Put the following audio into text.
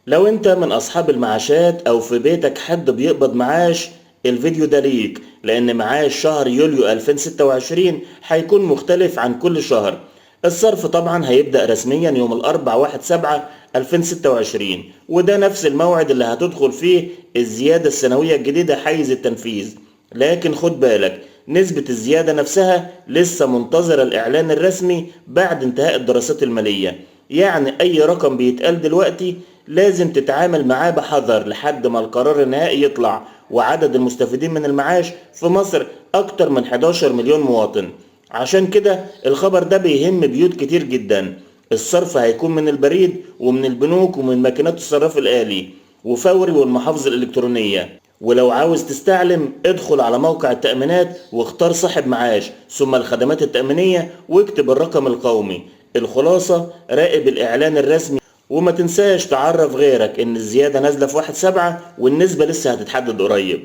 لو انت من اصحاب المعاشات او في بيتك حد بيقبض معاش، الفيديو ده ليك، لان معاش شهر يوليو 2026 هيكون مختلف عن كل شهر. الصرف طبعا هيبدأ رسميا يوم الاربع 1/7/2026، وده نفس الموعد اللي هتدخل فيه الزيادة السنوية الجديدة حيز التنفيذ. لكن خد بالك، نسبة الزيادة نفسها لسه منتظرة الإعلان الرسمي بعد انتهاء الدراسات المالية. يعني أي رقم بيتقال دلوقتي لازم تتعامل معاه بحذر لحد ما القرار النهائي يطلع. وعدد المستفيدين من المعاش في مصر أكتر من 11 مليون مواطن، عشان كده الخبر ده بيهم بيوت كتير جدا. الصرف هيكون من البريد ومن البنوك ومن ماكينات الصراف الآلي وفوري والمحافظ الإلكترونية. ولو عاوز تستعلم ادخل على موقع التأمينات واختار صاحب معاش ثم الخدمات التأمينية واكتب الرقم القومي. الخلاصة، راقب الإعلان الرسمي وما تنساش تعرف غيرك إن الزيادة نازلة في 1/7 والنسبة لسه هتتحدد قريب.